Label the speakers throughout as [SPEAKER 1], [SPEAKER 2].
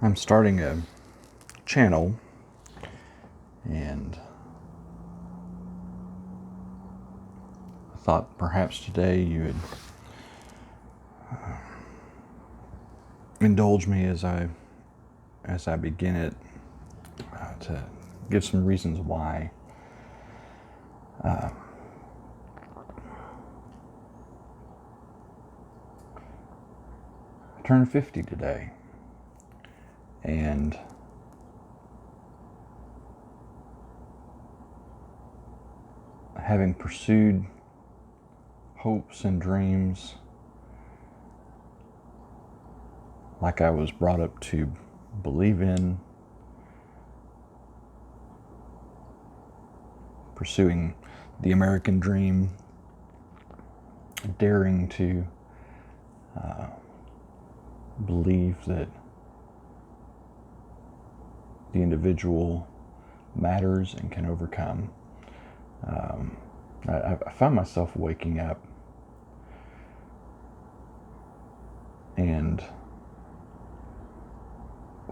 [SPEAKER 1] I'm starting a channel, and I thought perhaps today you would indulge me as I begin it, to give some reasons why. I turned 50 today, and having pursued hopes and dreams like I was brought up to believe in, pursuing the American dream, daring to believe that the individual matters and can overcome. I found myself waking up and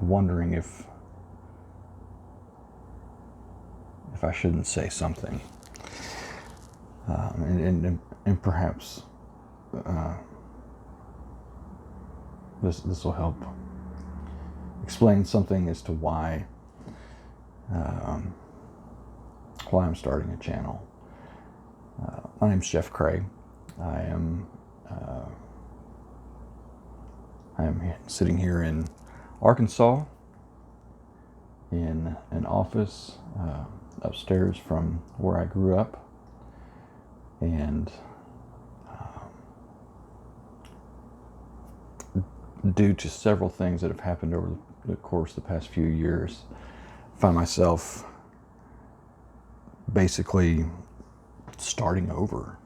[SPEAKER 1] wondering if I shouldn't say something, and perhaps this will help explain something as to why I'm starting a channel. My name's Jeff Craig. I am sitting here in Arkansas in an office upstairs from where I grew up, and due to several things that have happened over the course of the past few years, I find myself basically starting over,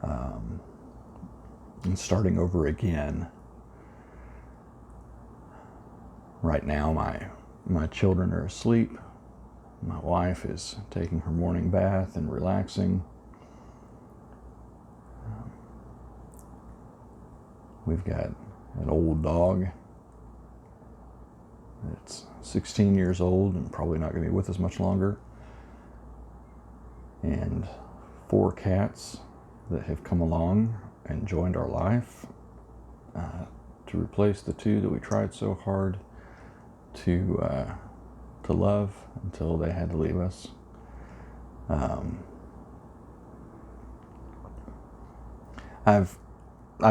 [SPEAKER 1] and starting over again. Right now, my children are asleep. My wife is taking her morning bath and relaxing. We've got an old dog that's 16 years old and probably not going to be with us much longer, and 4 cats that have come along and joined our life to replace the 2 that we tried so hard to love until they had to leave us. I've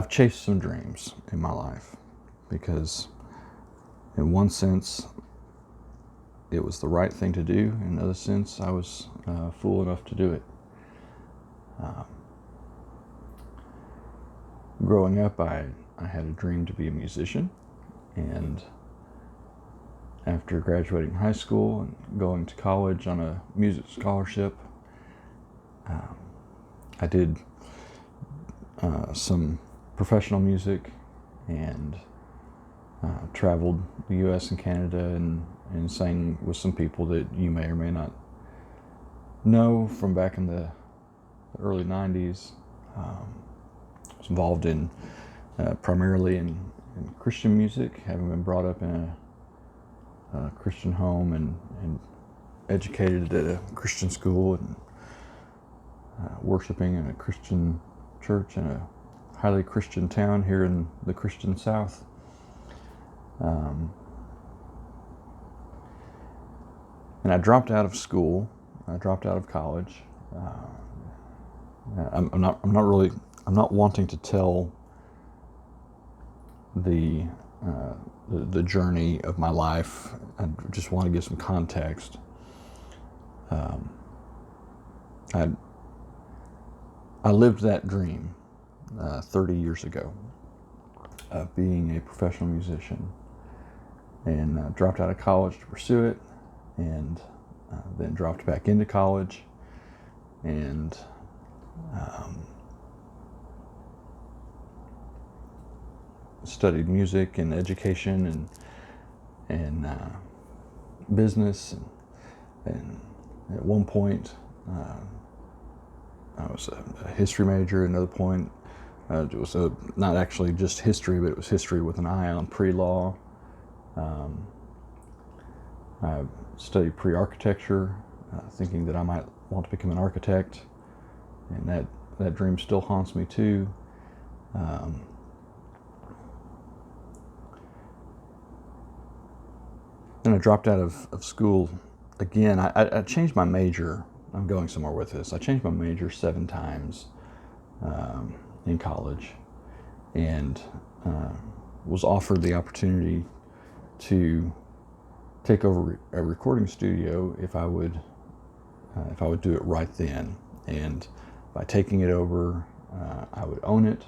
[SPEAKER 1] chased some dreams in my life because, in one sense, it was the right thing to do. In another sense, I was fool enough to do it. Growing up, I had a dream to be a musician, and after graduating high school and going to college on a music scholarship, I did some professional music and traveled the U.S. and Canada and sang with some people that you may or may not know from back in the early 90s. I was involved in primarily in Christian music, having been brought up in a Christian home and educated at a Christian school, and worshiping in a Christian church in a highly Christian town here in the Christian South. And I dropped out of school. I dropped out of college. I'm not wanting to tell the journey of my life. I just want to give some context. I lived that dream 30 years ago of being a professional musician, and dropped out of college to pursue it, and then dropped back into college, and studied music and education and business, and at one point I was a history major. At another point it was not actually just history, but it was history with an eye on pre-law. I studied pre-architecture, thinking that I might want to become an architect, and that dream still haunts me too. Then I dropped out of school again. I changed my major. I'm going somewhere with this. I changed my major 7 times in college, and was offered the opportunity to take over a recording studio if I would do it right then. And by taking it over, I would own it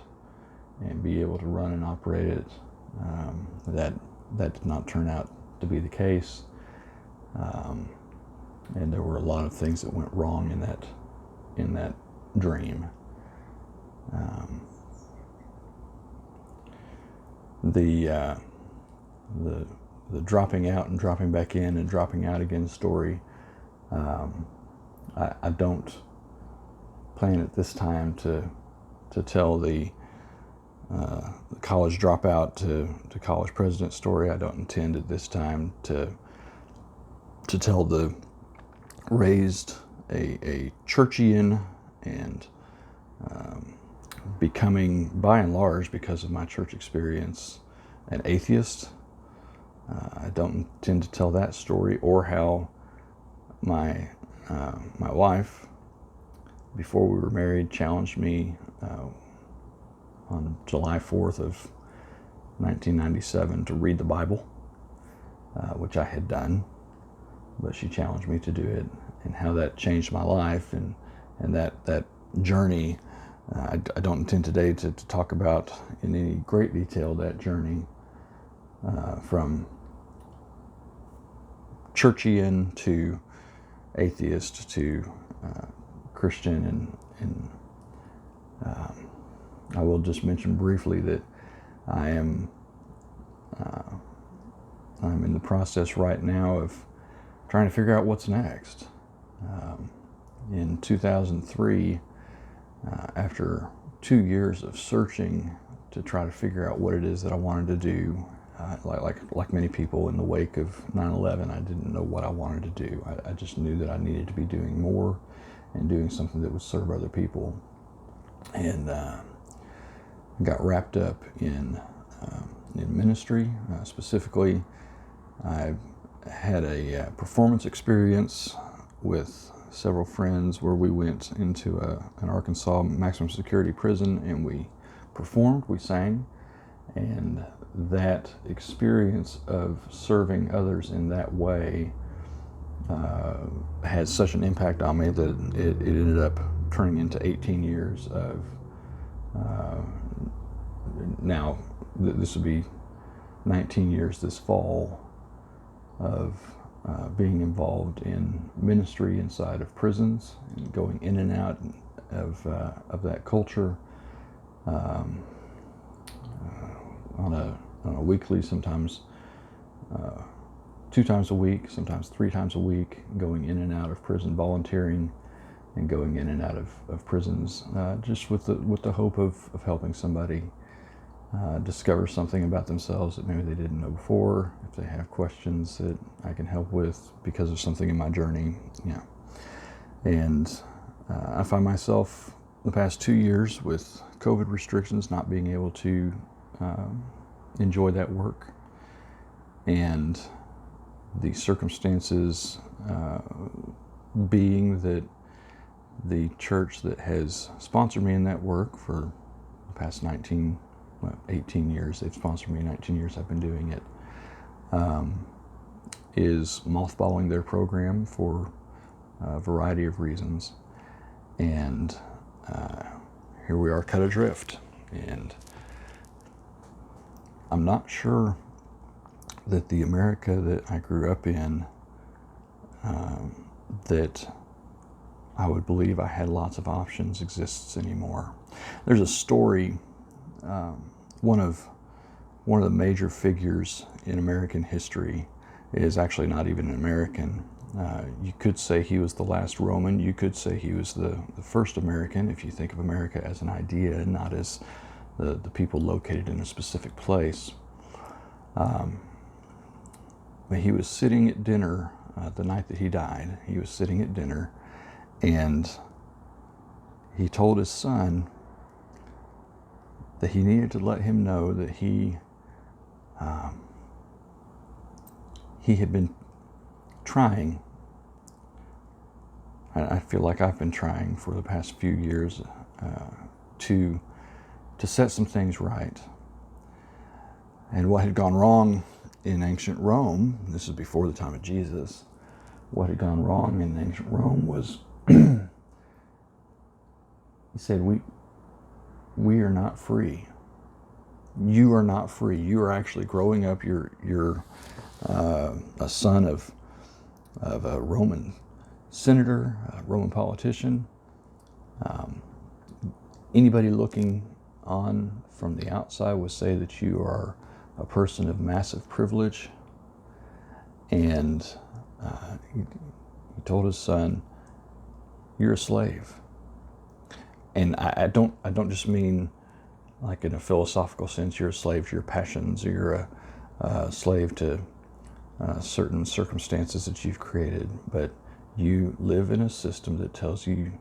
[SPEAKER 1] and be able to run and operate it. That did not turn out to be the case, and there were a lot of things that went wrong in that dream. The dropping out and dropping back in and dropping out again story, I don't plan at this time to tell the college dropout to college president story. I don't intend at this time to tell the raised a churchian and becoming, by and large, because of my church experience, an atheist. I don't intend to tell that story, or how my wife, before we were married, challenged me on July 4th of 1997 to read the Bible, which I had done, but she challenged me to do it, and how that changed my life, and that journey. I don't intend today to talk about in any great detail that journey from churchian to atheist to Christian, and I will just mention briefly that I'm in the process right now of trying to figure out what's next. In 2003, after 2 years of searching to try to figure out what it is that I wanted to do, like many people in the wake of 9/11, I didn't know what I wanted to do. I just knew that I needed to be doing more and doing something that would serve other people. And got wrapped up in ministry. Specifically, I had a performance experience with several friends where we went into an Arkansas maximum security prison, and we performed, we sang, and that experience of serving others in that way had such an impact on me that it ended up turning into 18 years of now this would be 19 years this fall of being involved in ministry inside of prisons and going in and out of that culture on a weekly, sometimes 2 times a week, sometimes 3 times a week, going in and out of prison, volunteering, and going in and out of prisons, just with the hope of helping somebody discover something about themselves that maybe they didn't know before. If they have questions that I can help with because of something in my journey, yeah. And I find myself the past 2 years with COVID restrictions not being able to enjoy that work, and the circumstances being that the church that has sponsored me in that work for the past 18 years, they've sponsored me 19 years I've been doing it, is mothballing their program for a variety of reasons. And here we are, cut adrift. And I'm not sure that the America that I grew up in, that I would believe I had lots of options, exists anymore. There's a story, one of the major figures in American history is actually not even an American. You could say he was the last Roman. You could say he was the first American, if you think of America as an idea and not as the people located in a specific place. he was sitting at dinner the night that he died. He was sitting at dinner, and he told his son that he needed to let him know that he had been trying. I feel like I've been trying for the past few years to set some things right. And what had gone wrong in ancient Rome, this is before the time of Jesus, what had gone wrong in ancient Rome was, he said, we are not free. You are not free. You are actually growing up. You're a son of a Roman senator, a Roman politician. Anybody looking on from the outside would say that you are a person of massive privilege. And he told his son, "You're a slave." And I don't just mean like in a philosophical sense, you're a slave to your passions, or you're a slave to certain circumstances that you've created, but you live in a system that tells you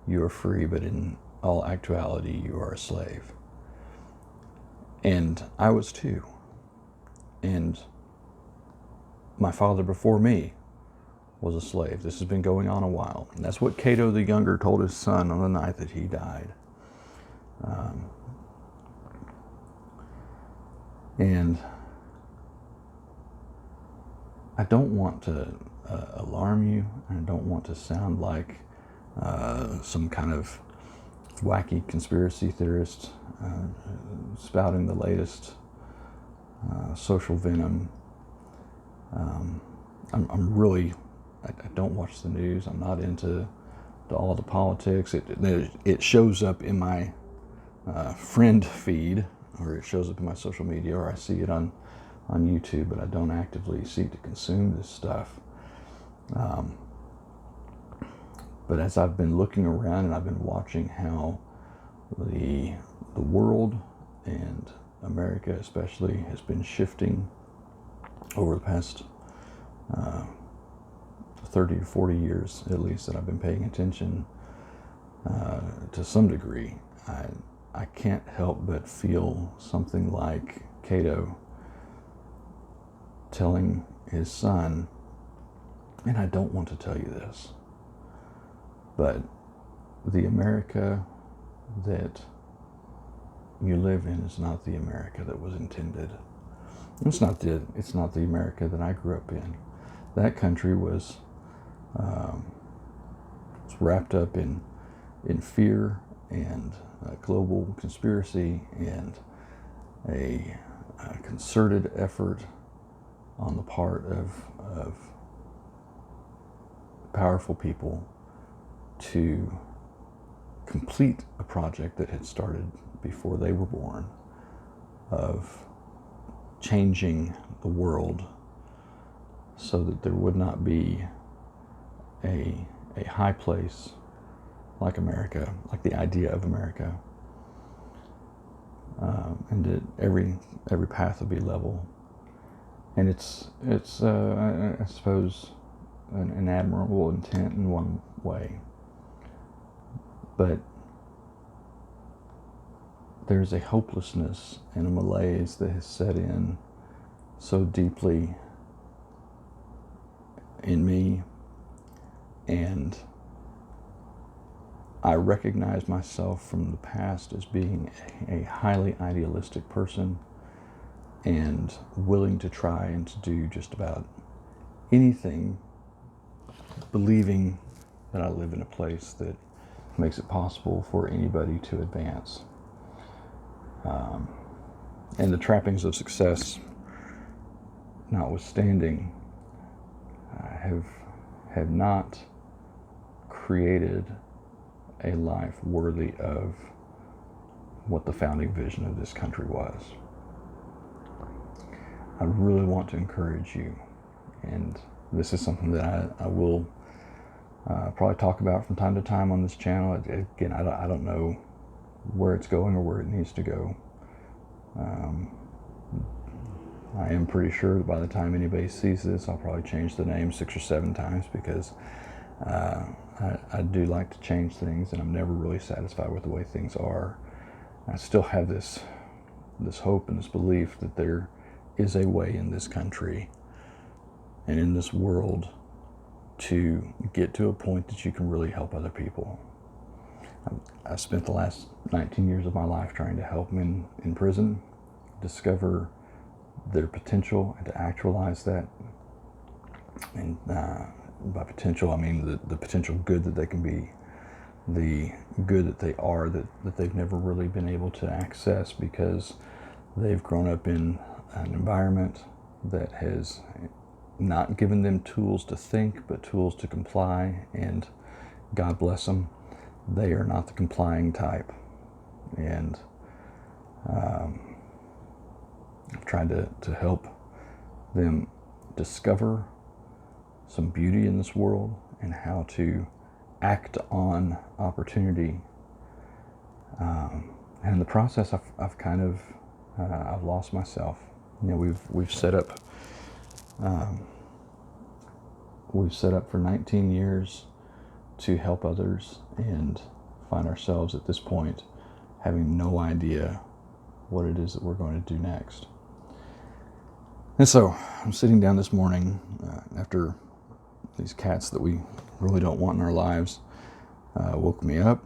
[SPEAKER 1] you are free, but in all actuality, you are a slave. And I was too. And my father before me was a slave. This has been going on a while. And that's what Cato the Younger told his son on the night that he died. And I don't want to alarm you. I don't want to sound like some kind of wacky conspiracy theorist spouting the latest social venom. I'm really, I don't watch the news. I'm not into all the politics. It shows up in my friend feed, or it shows up in my social media, or I see it on YouTube, but I don't actively seek to consume this stuff. But as I've been looking around and I've been watching how the world and America especially has been shifting over the past 30 to 40 years at least that I've been paying attention to some degree, I can't help but feel something like Cato telling his son, and I don't want to tell you this, but the America that you live in is not the America that was intended. It's not the America that I grew up in. That country was wrapped up in fear and global conspiracy and a concerted effort on the part of powerful people to complete a project that had started before they were born, of changing the world so that there would not be a high place like America, like the idea of America, and that every path would be level. And it's I suppose an admirable intent in one way, but there's a hopelessness and a malaise that has set in so deeply in me, and I recognize myself from the past as being a highly idealistic person and willing to try and to do just about anything, believing that I live in a place that makes it possible for anybody to advance. And the trappings of success notwithstanding, have not created a life worthy of what the founding vision of this country was. I really want to encourage you, and this is something that I will probably talk about from time to time on this channel. Again, I don't know where it's going or where it needs to go. I am pretty sure that by the time anybody sees this, I'll probably change the name 6 or 7 times because uh, I do like to change things, and I'm never really satisfied with the way things are. I still have this hope and this belief that there is a way in this country and in this world to get to a point that you can really help other people. I spent the last 19 years of my life trying to help men in prison discover their potential and to actualize that. And by potential, I mean the potential good that they can be, the good that they are, that they've never really been able to access because they've grown up in an environment that has not given them tools to think, but tools to comply, and God bless them, they are not the complying type. And I've tried to help them discover some beauty in this world and how to act on opportunity. And in the process, I've kind of I've lost myself. You know, we've set up for 19 years to help others, and find ourselves at this point having no idea what it is that we're going to do next. And so I'm sitting down this morning after these cats that we really don't want in our lives woke me up.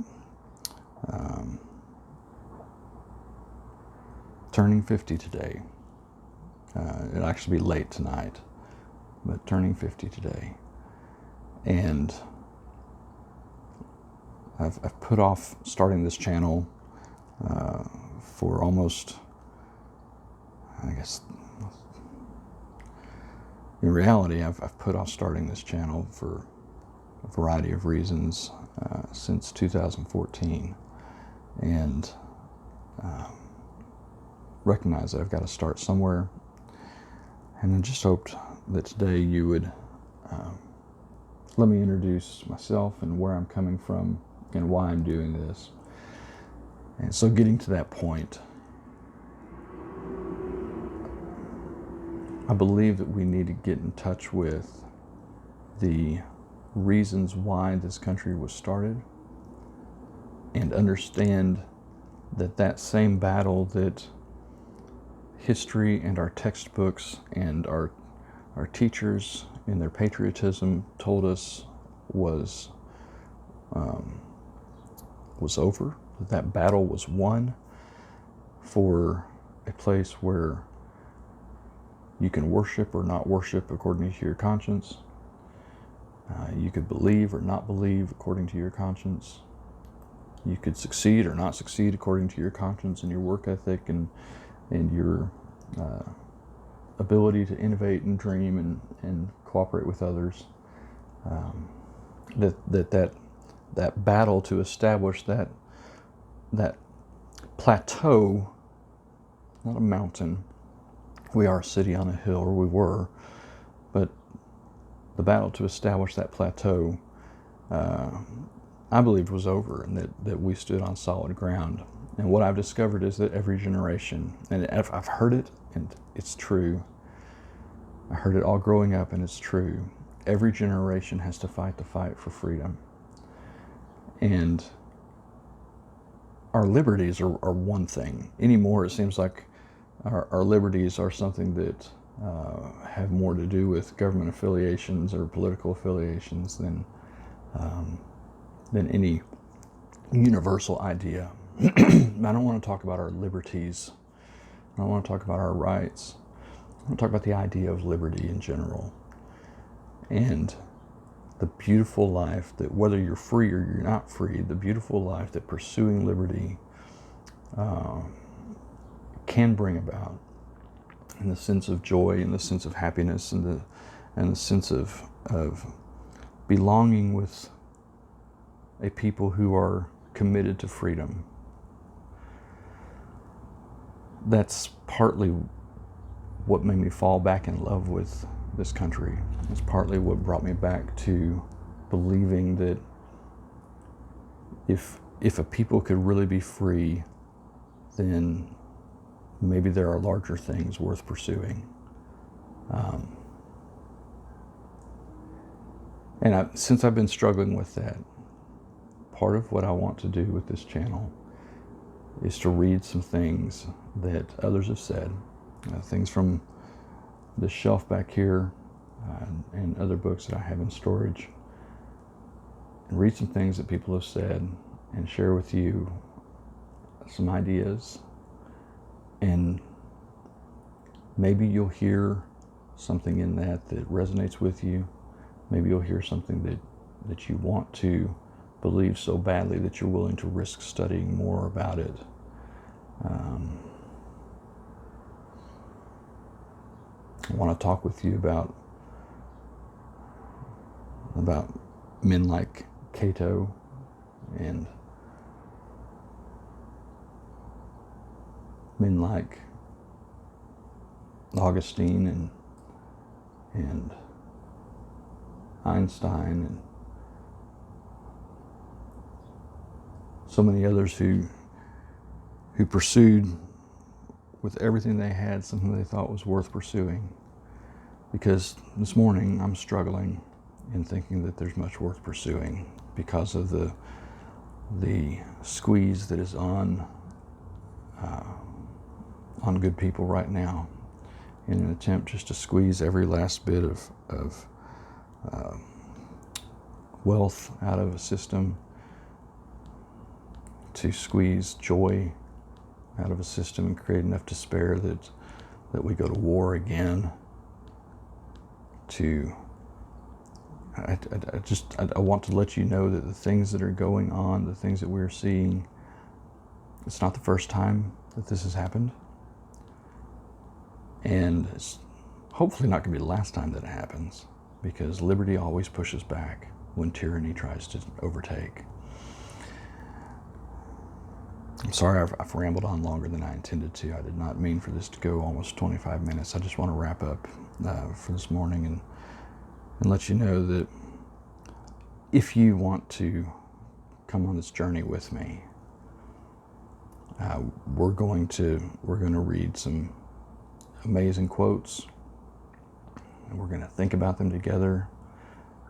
[SPEAKER 1] Turning 50 today. It'll actually be late tonight, but turning 50 today. And I've put off starting this channel for almost, I guess, in reality, I've put off starting this channel for a variety of reasons since 2014, and recognize that I've got to start somewhere. And I just hoped that today you would let me introduce myself and where I'm coming from and why I'm doing this. And so getting to that point, I believe that we need to get in touch with the reasons why this country was started and understand that that same battle that history and our textbooks and our teachers in their patriotism told us was over, that battle was won for a place where you can worship or not worship according to your conscience. You could believe or not believe according to your conscience. You could succeed or not succeed according to your conscience and your work ethic and your ability to innovate and dream and cooperate with others. That battle to establish that plateau, not a mountain. We are a city on a hill, or we were, but the battle to establish that plateau, I believed was over, and that we stood on solid ground. And what I've discovered is that every generation, and I've heard it, and it's true. I heard it all growing up, and it's true. Every generation has to fight the fight for freedom. And our liberties are one thing. Anymore, it seems like our liberties are something that have more to do with government affiliations or political affiliations than any universal idea. I don't want to talk about our liberties. I don't want to talk about our rights. I want to talk about the idea of liberty in general. And the beautiful life that, whether you're free or you're not free, the beautiful life that pursuing liberty can bring about, in the sense of joy, in the sense of happiness, and the sense of belonging with a people who are committed to freedom. That's partly what made me fall back in love with this country. It's partly what brought me back to believing that if a people could really be free, then maybe there are larger things worth pursuing. Since I've been struggling with that, part of what I want to do with this channel is to read some things that others have said, things from the shelf back here and other books that I have in storage, and read some things that people have said and share with you some ideas. And maybe you'll hear something in that resonates with you. Maybe you'll hear something that you want to believe so badly that you're willing to risk studying more about it. I want to talk with you about men like Cato and men like Augustine and Einstein and so many others who pursued with everything they had something they thought was worth pursuing. Because this morning I'm struggling in thinking that there's much worth pursuing because of the squeeze that is on good people right now, in an attempt just to squeeze every last bit of wealth out of a system, to squeeze joy out of a system and create enough despair that we go to war again. I want to let you know that the things that are going on, the things that we're seeing, it's not the first time that this has happened. And it's hopefully not going to be the last time that it happens, because liberty always pushes back when tyranny tries to overtake. I'm sorry I've rambled on longer than I intended to. I did not mean for this to go almost 25 minutes. I just want to wrap up for this morning and let you know that if you want to come on this journey with me, we're going to read some amazing quotes, and we're going to think about them together.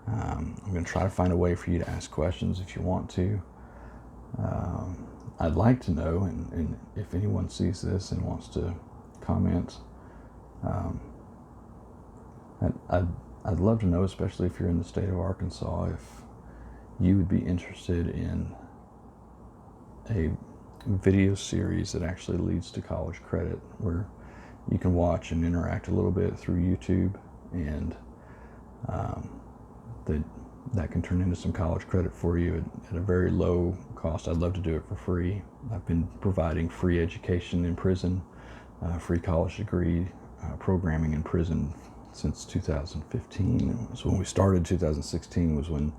[SPEAKER 1] I'm going to try to find a way for you to ask questions if you want to. I'd like to know, and if anyone sees this and wants to comment, I'd love to know, especially if you're in the state of Arkansas, if you would be interested in a video series that actually leads to college credit, where you can watch and interact a little bit through YouTube, and that can turn into some college credit for you at a very low cost. I'd love to do it for free. I've been providing free education in prison, free college degree programming in prison since 2015. So when we started, 2016 was when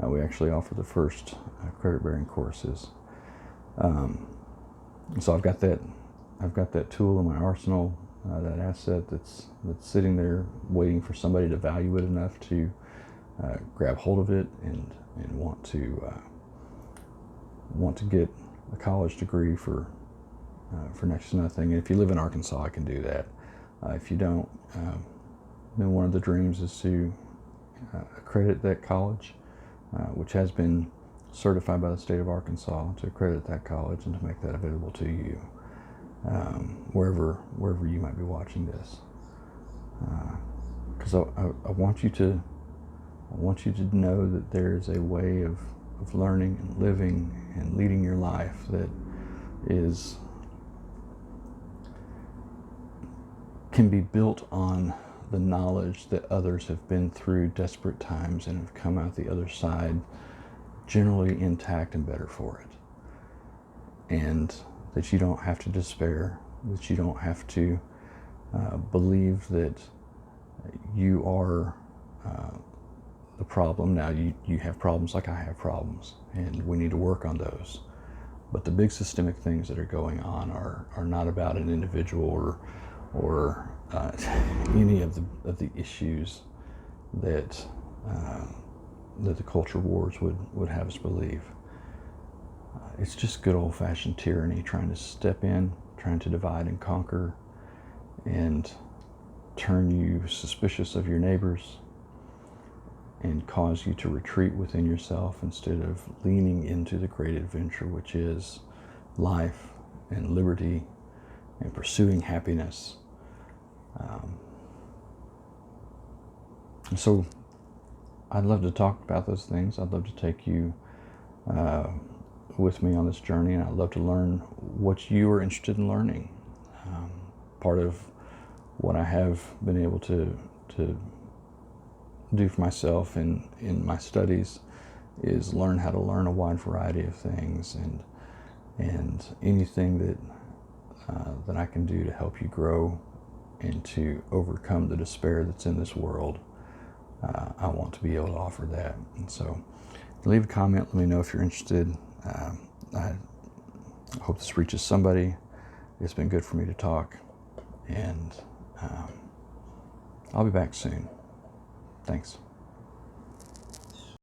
[SPEAKER 1] we actually offered the first credit-bearing courses. So I've got that tool in my arsenal, that asset that's sitting there waiting for somebody to value it enough to grab hold of it and want to get a college degree for next to nothing. And if you live in Arkansas, I can do that. If you don't, then one of the dreams is to accredit that college, which has been certified by the state of Arkansas, to accredit that college and to make that available to you wherever you might be watching this. Because I want you to know that there is a way of learning and living and leading your life that can be built on the knowledge that others have been through desperate times and have come out the other side generally intact and better for it. And that you don't have to despair, that you don't have to believe that you are the problem. Now you have problems like I have problems, and we need to work on those. But the big systemic things that are going on are not about an individual or any of the issues that the culture wars would have us believe. It's just good old-fashioned tyranny trying to step in trying to divide and conquer and turn you suspicious of your neighbors and cause you to retreat within yourself instead of leaning into the great adventure, which is life and liberty and pursuing happiness. So I'd love to talk about those things. I'd love to take you with me on this journey, and I'd love to learn what you are interested in learning. Part of what I have been able to do for myself in my studies is learn how to learn a wide variety of things, and anything that I can do to help you grow and to overcome the despair that's in this world. I want to be able to offer that. And so leave a comment, let me know if you're interested. I hope this reaches somebody. It's been good for me to talk, and I'll be back soon. Thanks.